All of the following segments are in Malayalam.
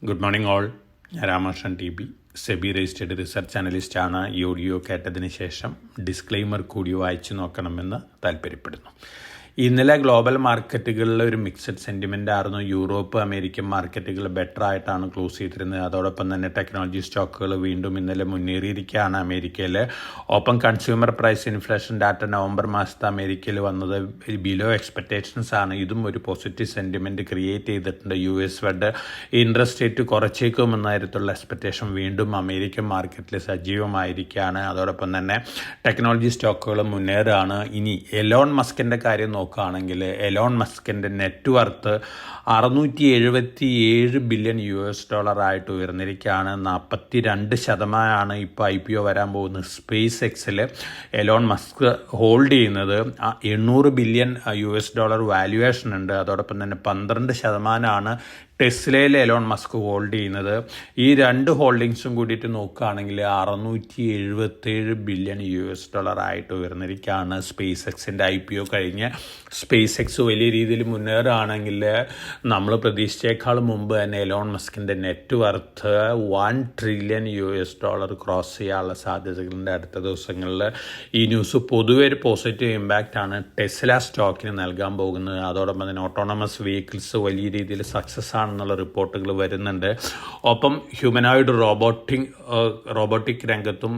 Good morning all. ഞാൻ Ramakrishnan TB, SEBI registered research അനലിസ്റ്റാണ്. ഈ ഓഡിയോ കേട്ടതിന് ശേഷം ഡിസ്ക്ലെയിമർ കൂടി വായിച്ചു നോക്കണമെന്ന് താല്പര്യപ്പെടുന്നു. ഇന്നലെ ഗ്ലോബൽ മാർക്കറ്റുകളിൽ ഒരു മിക്സഡ് സെൻറ്റിമെൻ്റ് ആയിരുന്നു. യൂറോപ്പ്, അമേരിക്കൻ മാർക്കറ്റുകൾ ബെറ്റർ ആയിട്ടാണ് ക്ലോസ് ചെയ്തിരുന്നത്. അതോടൊപ്പം തന്നെ ടെക്നോളജി സ്റ്റോക്കുകൾ വീണ്ടും ഇന്നലെ മുന്നേറിയിരിക്കുകയാണ്. അമേരിക്കയിൽ open consumer price inflation data November മാസത്തെ അമേരിക്കയിൽ വന്നത് ബിലോ എക്സ്പെക്റ്റേഷൻസ് ആണ്. ഇതും ഒരു പോസിറ്റീവ് സെൻറ്റിമെൻറ്റ് ക്രിയേറ്റ് ചെയ്തിട്ടുണ്ട്. US ഫെഡ് ഇൻട്രസ്റ്റ് റേറ്റ് കുറച്ചേക്കുമെന്നായിരുന്നുള്ള എക്സ്പെക്റ്റേഷൻ വീണ്ടും അമേരിക്കൻ മാർക്കറ്റിൽ സജീവമായിരിക്കുകയാണ്. അതോടൊപ്പം തന്നെ ടെക്നോളജി സ്റ്റോക്കുകൾ മുന്നേറുകയാണ്. ഇനി എലോൺ മസ്കിൻ്റെ കാര്യം നോക്കുകയാണെങ്കിൽ എലോൺ മസ്കിൻ്റെ നെറ്റ് വർത്ത് $677 ബില്യൺ ആയിട്ട് ഉയർന്നിരിക്കുകയാണ്. 42% ഇപ്പോൾ IPO വരാൻ പോകുന്നത്. സ്പേസ് എക്സിൽ എലോൺ മസ്ക് ഹോൾഡ് ചെയ്യുന്നത് $800 ബില്യൺ വാല്യുവേഷൻ ഉണ്ട്. അതോടൊപ്പം തന്നെ 12% ടെസ്ലയിൽ എലോൺ മസ്ക് ഹോൾഡ് ചെയ്യുന്നത്. ഈ രണ്ട് ഹോൾഡിങ്സും കൂടിയിട്ട് നോക്കുകയാണെങ്കിൽ $677 ബില്യൺ ആയിട്ട് ഉയർന്നിരിക്കുകയാണ്. സ്പേസ് എക്സിൻ്റെ IPO കഴിഞ്ഞ് സ്പേസ് എക്സ് വലിയ രീതിയിൽ മുന്നേറുകയാണെങ്കിൽ നമ്മൾ പ്രതീക്ഷിച്ചേക്കാൾ മുമ്പ് തന്നെ എലോൺ മസ്കിൻ്റെ നെറ്റ് വർത്ത് $1 ട്രില്യൺ ക്രോസ് ചെയ്യാനുള്ള സാധ്യതകളുണ്ട് അടുത്ത ദിവസങ്ങളിൽ. ഈ ന്യൂസ് പൊതുവെ ഒരു പോസിറ്റീവ് ഇമ്പാക്റ്റ് ആണ് ടെസ്ല സ്റ്റോക്കിന് നൽകാൻ പോകുന്നത്. അതോടൊപ്പം തന്നെ ഓട്ടോണമസ് വെഹിക്കിൾസ് വലിയ രീതിയിൽ സക്സസ് ആണെന്നുള്ള റിപ്പോർട്ടുകൾ വരുന്നുണ്ട്. ഒപ്പം ഹ്യൂമനോയിഡ് റോബോട്ടിക് രംഗത്തും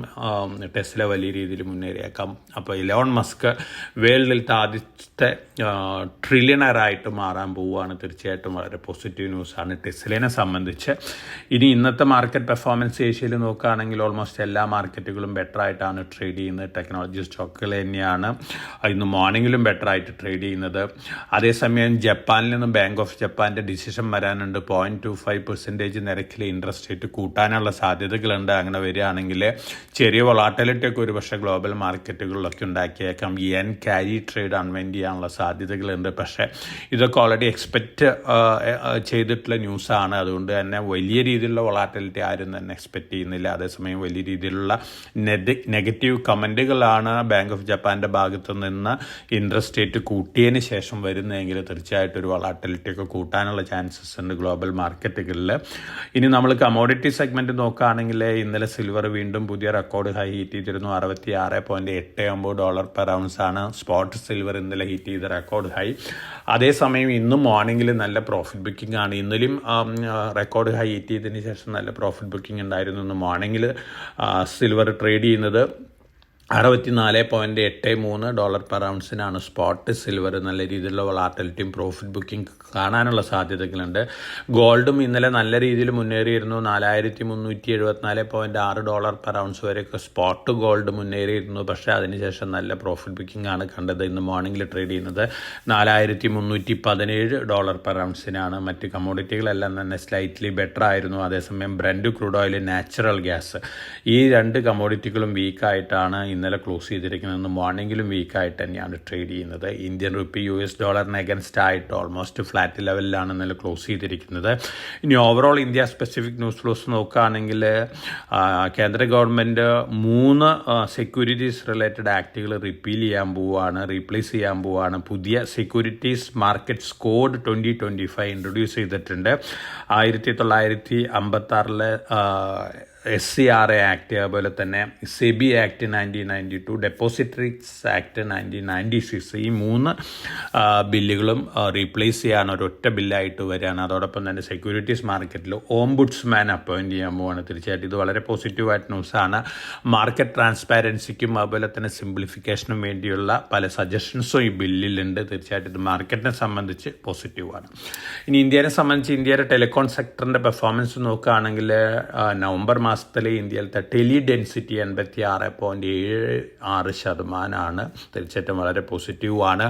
ടെസ്ല വലിയ രീതിയിൽ മുന്നേറിയേക്കാം. അപ്പോൾ എലോൺ മസ്ക് വേൾഡിലത്തെ ആദ്യത്തെ ട്രില്യണറായിട്ട് മാറാൻ പോവുകയാണ്. തീർച്ചയായിട്ടും വളരെ പോസിറ്റീവ് ന്യൂസാണ് ടെസ്ലയെ സംബന്ധിച്ച്. ഇനി ഇന്നത്തെ മാർക്കറ്റ് പെർഫോമൻസ് ഏഷ്യയിൽ നോക്കുകയാണെങ്കിൽ ഓൾമോസ്റ്റ് എല്ലാ മാർക്കറ്റുകളും ബെറ്റർ ആയിട്ടാണ് ട്രേഡ് ചെയ്യുന്നത്. ടെക്നോളജി സ്റ്റോക്കുകൾ തന്നെയാണ് ഇന്ന് മോർണിംഗിലും ബെറ്റർ ആയിട്ട് ട്രേഡ് ചെയ്യുന്നത്. അതേസമയം ജപ്പാനിൽ നിന്നും ബാങ്ക് ഓഫ് ജപ്പാൻ്റെ ഡിസിഷൻ വരാനുണ്ട്. 0.25% നിരക്കിൽ ഇൻട്രസ്റ്റ് റേറ്റ് കൂട്ടാനുള്ള സാധ്യതകളുണ്ട്. അങ്ങനെ വരികയാണെങ്കിൽ ചെറിയ വൊളാറ്റിലിറ്റി ഒക്കെ ഒരുപക്ഷെ ഗ്ലോബൽ മാർക്കറ്റുകളിലൊക്കെ ഉണ്ടാക്കിയേക്കാം. yen ക്യാരി ട്രേഡ് അൺവൈൻഡ് ചെയ്യാനുള്ള സാധ്യതകളുണ്ട്. പക്ഷേ ഇതൊക്കെ ഓൾറെഡി എക്സ്പെക്റ്റ് ചെയ്തിട്ടുള്ള ന്യൂസാണ്. അതുകൊണ്ട് തന്നെ വലിയ രീതിയിലുള്ള വൊളാറ്റിലിറ്റി ആരും തന്നെ എക്സ്പെക്റ്റ് ചെയ്യുന്നില്ല. അതേസമയം വലിയ രീതിയിലുള്ള നെഗറ്റീവ് കമൻറ്റുകളാണ് ബാങ്ക് ഓഫ് ജപ്പാൻ്റെ ഭാഗത്തു നിന്ന് ഇൻട്രസ്റ്റ് റേറ്റ് കൂട്ടിയതിന് ശേഷം വരുന്നതെങ്കിൽ തീർച്ചയായിട്ടും ഒരു വൊളാറ്റിലിറ്റി ഒക്കെ കൂട്ടാനുള്ള ചാൻസസ് ഉണ്ട് ഗ്ലോബൽ മാർക്കറ്റുകളിൽ. ഇനി നമ്മൾ കമോഡിറ്റി സെഗ്മെൻറ്റ് നോക്കുകയാണെങ്കിൽ ഇന്നലെ സിൽവർ വീണ്ടും പുതിയ റെക്കോർഡ് ഹൈ ഹീറ്റ് ചെയ്തിരുന്നു. $66.89 പെർ ഔൺസ് ആണ് സ്പോട്ട് സിൽവർ ഇന്നലെ ഹീറ്റ് ചെയ്ത റെക്കോർഡ് ഹൈ. അതേസമയം ഇന്നും മോർണിംഗിൽ നല്ല പ്രോഫിറ്റ് ബുക്കിംഗ് ആണ്. ഇന്നലെയും റെക്കോർഡ് ഹൈ ഹീറ്റ് ചെയ്തതിന് ശേഷം നല്ല പ്രോഫിറ്റ് ബുക്കിംഗ് ഉണ്ടായിരുന്നു. ഇന്ന് മോർണിംഗിൽ സിൽവർ ട്രേഡ് ചെയ്യുന്നത് $64.83 പെർ ഔൺസിനാണ് സ്പോട്ട് സിൽവർ. നല്ല രീതിയിലുള്ള വൊളാറ്റിലിറ്റിയും പ്രോഫിറ്റ് ബുക്കിംഗ് കാണാനുള്ള സാധ്യതകളുണ്ട്. ഗോൾഡും ഇന്നലെ നല്ല രീതിയിൽ മുന്നേറിയിരുന്നു. $4374.6 പെർ ഔൺസ് വരെയൊക്കെ സ്പോട്ട് ഗോൾഡ് മുന്നേറിയിരുന്നു. പക്ഷേ അതിനുശേഷം നല്ല പ്രോഫിറ്റ് ബുക്കിംഗ് ആണ് കണ്ടത്. ഇന്ന് മോർണിംഗിൽ ട്രേഡ് ചെയ്യുന്നത് $4317 പെർ ഔൺസിനാണ്. മറ്റ് കമ്മോഡിറ്റികളെല്ലാം തന്നെ സ്ലൈറ്റ്ലി ബെറ്റർ ആയിരുന്നു. അതേസമയം Brent, crude oil, natural gas ഈ രണ്ട് കമ്മോഡിറ്റികളും വീക്കായിട്ടാണ് ഇന്നലെ ക്ലോസ് ചെയ്തിരിക്കുന്നത്. മോർണിംഗിലും വീക്കായിട്ട് തന്നെയാണ് ട്രേഡ് ചെയ്യുന്നത്. ഇന്ത്യൻ റുപ്പി US ഡോളറിന് അഗൻസ്റ്റ് ആയിട്ട് ഓൾമോസ്റ്റ് ഫ്ലാറ്റ് ലെവലിലാണ് ഇന്നലെ ക്ലോസ് ചെയ്തിരിക്കുന്നത്. ഇനി overall India specific news flows നോക്കുകയാണെങ്കിൽ കേന്ദ്ര ഗവൺമെൻറ് 3 സെക്യൂരിറ്റീസ് റിലേറ്റഡ് ആക്ടുകൾ റീപ്ലേസ് ചെയ്യാൻ പോവുകയാണ്. പുതിയ സെക്യൂരിറ്റീസ് മാർക്കറ്റ്സ് കോഡ് 2025 ഇൻട്രൊഡ്യൂസ് ചെയ്തിട്ടുണ്ട്. 1956 SCRA ആക്ട്, അതുപോലെ തന്നെ സെബി ആക്ട് 1992, ഡെപ്പോസിറ്ററീസ് ആക്ട് 1996 ഈ 3 ബില്ലുകളും റീപ്ലേസ് ചെയ്യാൻ ഒരൊറ്റ ബില്ലായിട്ട് വരികയാണ്. അതോടൊപ്പം തന്നെ സെക്യൂരിറ്റീസ് മാർക്കറ്റിൽ ഓംബുഡ്സ്മാൻ അപ്പോയിൻറ്റ് ചെയ്യാൻ പോവുകയാണ്. തീർച്ചയായിട്ടും ഇത് വളരെ പോസിറ്റീവായിട്ട് ന്യൂസാണ്. മാർക്കറ്റ് ട്രാൻസ്പാരൻസിക്കും അതുപോലെ തന്നെ സിംപ്ലിഫിക്കേഷനും വേണ്ടിയുള്ള പല സജഷൻസും ഈ ബില്ലിലുണ്ട്. തീർച്ചയായിട്ടും ഇത് മാർക്കറ്റിനെ സംബന്ധിച്ച് പോസിറ്റീവാണ്. ഇനി ഇന്ത്യയെ സംബന്ധിച്ച് ഇന്ത്യയുടെ ടെലികോം സെക്ടറിൻ്റെ പെർഫോമൻസ് നോക്കുകയാണെങ്കിൽ നവംബർ മാസത്തിലെ ഇന്ത്യയിലത്തെ ടെലി ഡെൻസിറ്റി 86.76%. തീർച്ചയായിട്ടും വളരെ പോസിറ്റീവാണ്.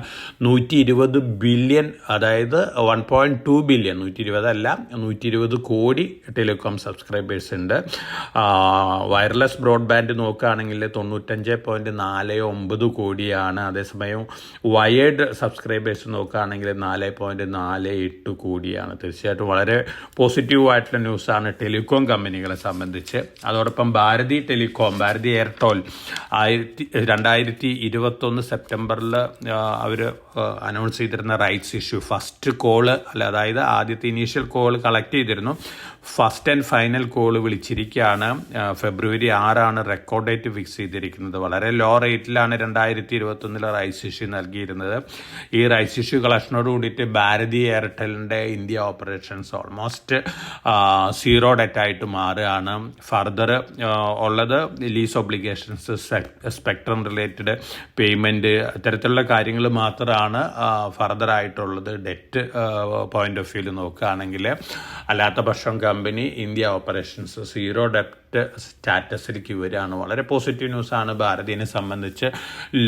120 ബില്യൺ, അതായത് 1.2 ബില്യൺ, 120 അല്ല 120 കോടി ടെലികോം സബ്സ്ക്രൈബേഴ്സ് ഉണ്ട്. വയർലെസ് ബ്രോഡ്ബാൻഡ് നോക്കുകയാണെങ്കിൽ 95.49 കോടിയാണ്. അതേസമയം വയേർഡ് സബ്സ്ക്രൈബേഴ്സ് നോക്കുകയാണെങ്കിൽ 4.48 കോടിയാണ്. തീർച്ചയായിട്ടും വളരെ പോസിറ്റീവായിട്ടുള്ള ന്യൂസാണ് ടെലികോം കമ്പനികളെ സംബന്ധിച്ച്. അതോടൊപ്പം ഭാരതി എയർടെൽ 2021 സെപ്റ്റംബറിൽ അവർ അനൗൺസ് ചെയ്തിരുന്ന റൈറ്റ്സ് ഇഷ്യൂ ഫസ്റ്റ് കോള് അതായത് ആദ്യത്തെ ഇനീഷ്യൽ കോൾ കളക്ട് ചെയ്തിരുന്നു. ഫസ്റ്റ് ആൻഡ് ഫൈനൽ കോൾ വിളിച്ചിരിക്കുകയാണ്. ഫെബ്രുവരി 6 റെക്കോർഡ് ഡേറ്റ് ഫിക്സ് ചെയ്തിരിക്കുന്നത്. വളരെ ലോ റേറ്റിലാണ് 2021 റൈസ് ഇഷ്യൂ നൽകിയിരുന്നത്. ഈ റൈസ് ഇഷ്യൂ കളക്ഷനോട് കൂടിയിട്ട് ഭാരതി എയർടെലിൻ്റെ ഇന്ത്യ ഓപ്പറേഷൻസ് ഓൾമോസ്റ്റ് 0 ഡെറ്റ് ആയിട്ട് മാറുകയാണ്. ഫർദർ ഉള്ളത് lease obligations, spectrum related payment, ഇത്തരത്തിലുള്ള കാര്യങ്ങൾ മാത്രമാണ് ഫർദർ ആയിട്ടുള്ളത്. ഡെറ്റ് പോയിന്റ് ഓഫ് വ്യൂവിൽ നോക്കുകയാണെങ്കിൽ, അല്ലാത്ത പക്ഷം കമ്പനി ഇന്ത്യ ഓപ്പറേഷൻസ് 0 ഡെറ്റ് സ്റ്റാറ്റസിലേക്ക് വരികയാണ്. വളരെ പോസിറ്റീവ് ന്യൂസാണ് ഭാരതിനെ സംബന്ധിച്ച്.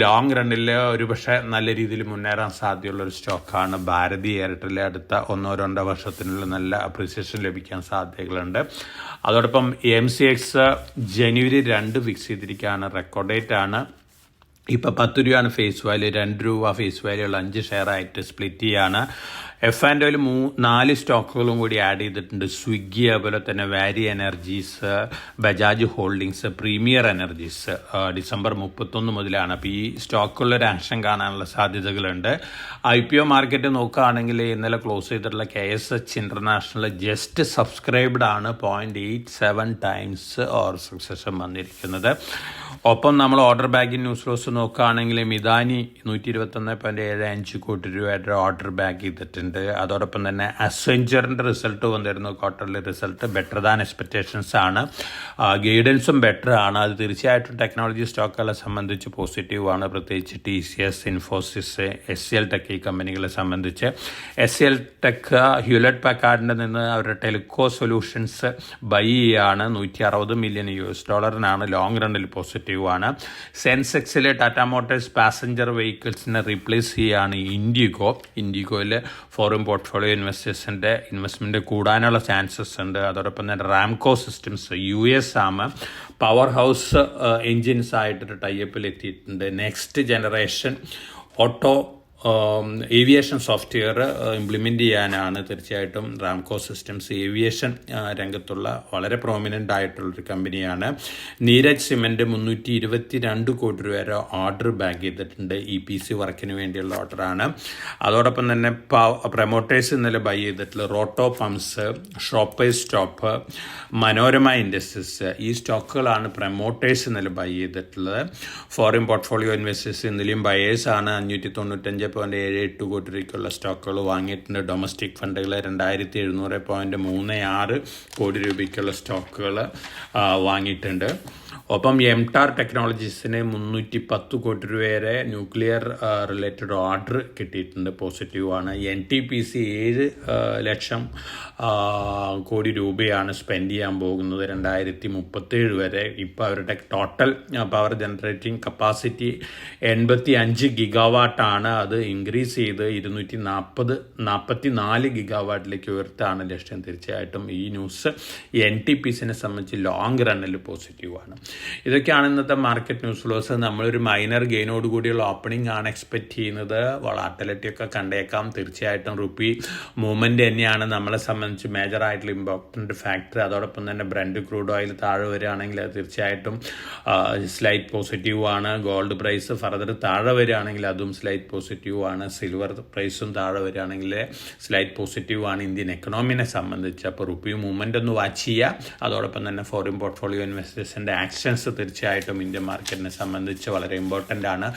ലോങ് റണ്ണിൽ ഒരുപക്ഷെ നല്ല രീതിയിൽ മുന്നേറാൻ സാധ്യതയുള്ളൊരു സ്റ്റോക്കാണ് ഭാരതി എയർടെൽ. അടുത്ത 1-2 വർഷത്തിനുള്ളിൽ നല്ല അപ്രീസിയേഷൻ ലഭിക്കാൻ സാധ്യതകളുണ്ട്. അതോടൊപ്പം MCX ജനുവരി 2 ഫിക്സ് ചെയ്തിരിക്കുകയാണ്. റെക്കോർഡ് ഡേറ്റ് ആണ്. ഇപ്പോൾ 10 രൂപയാണ് ഫേസ് വാല്യൂ. 2 രൂപ ഫേസ് വാല്യൂ ഉള്ള 5 ഷെയർ ആയിട്ട് സ്പ്ലിറ്റ് ചെയ്യാണ്. F&Oയിൽ 4 സ്റ്റോക്കുകളും കൂടി ആഡ് ചെയ്തിട്ടുണ്ട്. സ്വിഗ്ഗി, അതുപോലെ തന്നെ വാരി energies, Bajaj holdings, premier energies. December 31 മുതലാണ്. അപ്പോൾ ഈ സ്റ്റോക്കുകളിലൊരു ആക്ഷൻ കാണാനുള്ള സാധ്യതകളുണ്ട്. IPO മാർക്കറ്റ് നോക്കുകയാണെങ്കിൽ ഇന്നലെ ക്ലോസ് ചെയ്തിട്ടുള്ള KSH ഇൻ്റർനാഷണൽ ജസ്റ്റ് സബ്സ്ക്രൈബ്ഡ് ആണ്. 0.87 ടൈംസ് ഓർ സക്സഷൻ വന്നിരിക്കുന്നത്. ഒപ്പം നമ്മൾ ഓർഡർ ബാഗിൻ ന്യൂസ് ലോസ് നോക്കുകയാണെങ്കിൽ മിതാനി 121.75 കോടി രൂപയുടെ ഓർഡർ ബാഗ് ചെയ്തിട്ടുണ്ട്. അതോടൊപ്പം തന്നെ അസെഞ്ചറിൻ്റെ റിസൾട്ട് വന്നിരുന്നു. Quarterly result better than expectations ആണ്. ഗൈഡൻസും ബെറ്റർ ആണ്. അത് തീർച്ചയായിട്ടും ടെക്നോളജി സ്റ്റോക്കുകളെ സംബന്ധിച്ച് പോസിറ്റീവാണ്. പ്രത്യേകിച്ച് TCS, ഇൻഫോസിസ്, SCL ടെക് ഈ കമ്പനികളെ സംബന്ധിച്ച്. SCL ടെക് ഹ്യൂലറ്റ് പാക്കാർഡിൻ്റെ നിന്ന് അവരുടെ ടെലികോ സൊല്യൂഷൻസ് ബൈ ചെയ്യാണ്. $160 മില്യൺ ലോങ് റണ്ണിൽ പോസിറ്റീവ് ആണ്. സെൻസെക്സിൽ ടാറ്റ മോട്ടോഴ്സ് പാസഞ്ചർ വെഹിക്കിൾസിനെ റീപ്ലേസ് ചെയ്യുകയാണ് ഇൻഡിഗോയിൽ ഫോറിൻ പോർട്ട്ഫോളിയോ ഇൻവെസ്റ്റേഴ്സിൻ്റെ ഇൻവെസ്റ്റ്മെൻറ്റ് കൂടാനുള്ള ചാൻസസ് ഉണ്ട്. അതോടൊപ്പം തന്നെ Ramco systems US power house engines ആയിട്ടൊരു ടൈപ്പിൽ എത്തിയിട്ടുണ്ട്. Next generation auto aviation software implement ചെയ്യാനാണ് തീർച്ചയായിട്ടും റാംകോ സിസ്റ്റംസ്. ഏവിയേഷൻ രംഗത്തുള്ള വളരെ പ്രോമിനൻ്റ് ആയിട്ടുള്ളൊരു കമ്പനിയാണ്. നീരജ് സിമെൻറ്റ് 322 കോടി രൂപ ഓർഡർ ബാഗ് ചെയ്തിട്ടുണ്ട്. EPC വർക്കിന് വേണ്ടിയുള്ള ഓർഡറാണ്. അതോടൊപ്പം തന്നെ പ്രൊമോട്ടേഴ്സ് ഇന്നലെ ബൈ ചെയ്തിട്ടുള്ള Roto Pumps, Shoppers Stop, Manorama Industries, ഈ സ്റ്റോക്കുകളാണ് പ്രൊമോട്ടേഴ്സ് ഇന്നലെ ബൈ ചെയ്തിട്ടുള്ളത്. ഫോറിൻ പോർട്ട്ഫോളിയോ ഇൻവെസ്റ്റേഴ്സ് ഇന്നലെയും ബയേഴ്സാണ്. 595.78 കോടി രൂപയ്ക്കുള്ള സ്റ്റോക്കുകൾ വാങ്ങിയിട്ടുണ്ട്. ഡൊമസ്റ്റിക് ഫണ്ടുകൾ 2700.36 കോടി രൂപയ്ക്കുള്ള സ്റ്റോക്കുകൾ വാങ്ങിയിട്ടുണ്ട്. ഒപ്പം എംടാർ ടെക്നോളജീസിന് 310 കോടി രൂപ വരെ ന്യൂക്ലിയർ റിലേറ്റഡ് ഓർഡർ കിട്ടിയിട്ടുണ്ട്. പോസിറ്റീവാണ്. NTPC 7 ലക്ഷം കോടി രൂപയാണ് സ്പെൻഡ് ചെയ്യാൻ പോകുന്നത് 2037 വരെ. ഇപ്പോൾ അവരുടെ ടോട്ടൽ പവർ ജനറേറ്റിംഗ് കപ്പാസിറ്റി 85 ഗിഗാവാട്ടാണ്. അത് ഇൻക്രീസ് ചെയ്ത് 244 ഗിഗാവാട്ടിലേക്ക് ഉയർത്താണ് ലക്ഷ്യം. തീർച്ചയായിട്ടും ഈ ന്യൂസ് NTPCനെ സംബന്ധിച്ച് ലോങ് റണ്ണിൽ പോസിറ്റീവാണ്. ഇതൊക്കെയാണ് ഇന്നത്തെ മാർക്കറ്റ് ന്യൂസ് ഫ്ലോസ്. നമ്മളൊരു മൈനർ ഗെയിനോട് കൂടിയുള്ള ഓപ്പണിംഗ് ആണ് എക്സ്പെക്റ്റ് ചെയ്യുന്നത്. വളാറ്റിലിറ്റിയൊക്കെ കണ്ടേക്കാം. തീർച്ചയായിട്ടും റുപ്പി മൂവ്മെൻറ്റ് തന്നെയാണ് നമ്മളെ സംബന്ധിച്ച് മേജർ ആയിട്ടുള്ള ഇമ്പോർട്ടൻറ്റ് ഫാക്ടർ. അതോടൊപ്പം തന്നെ ബ്രന്റ് ക്രൂഡ് ഓയിൽ താഴെ വരികയാണെങ്കിൽ അത് തീർച്ചയായിട്ടും സ്ലൈറ്റ് പോസിറ്റീവ് ആണ്. ഗോൾഡ് പ്രൈസ് ഫർദർ താഴെ വരികയാണെങ്കിൽ അതും സ്ലൈറ്റ് പോസിറ്റീവ് ആണ്. സിൽവർ പ്രൈസും താഴെ വരികയാണെങ്കിൽ സ്ലൈറ്റ് പോസിറ്റീവ് ആണ് ഇന്ത്യൻ എക്കണോമിനെ സംബന്ധിച്ച്. അപ്പോൾ റുപ്പി മൂവ്മെൻ്റ് ഒന്ന് വാച്ച് ചെയ്യുക. അതോടൊപ്പം തന്നെ ഫോറിൻ പോർട്ട്ഫോളിയോ ഇൻവെസ്റ്റേഴ്സിൻ്റെ ആക്ഷൻസ് തീർച്ചയായിട്ടും ഇന്ത്യൻ മാർക്കറ്റിനെ സംബന്ധിച്ച് വളരെ ഇമ്പോർട്ടൻ്റ് ആണ്.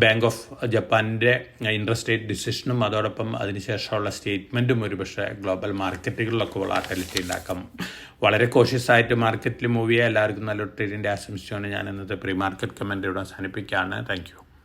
ബാങ്ക് ഓഫ് ജപ്പാൻ്റെ ഇൻട്രസ്റ്റ് റേറ്റ് ഡിസിഷനും അതോടൊപ്പം അതിനുശേഷമുള്ള സ്റ്റേറ്റ്മെൻറ്റും ഒരുപക്ഷെ ഗ്ലോബൽ മാർക്കറ്റുകളിലൊക്കെ വളാറ്റിലിറ്റി ഉണ്ടാക്കാം. വളരെ കോഷ്യസ് ആയിട്ട് മാർക്കറ്റിൽ മൂവ് ചെയ്യുക. എല്ലാവർക്കും നല്ലൊരു ട്രേഡിൻ്റെ ആശംസിച്ചുകൊണ്ട് ഞാൻ ഇന്നത്തെ പ്രീ മാർക്കറ്റ് കമൻ്റ് ഇവിടെ അവസാനിപ്പിക്കുകയാണ്. Thank you.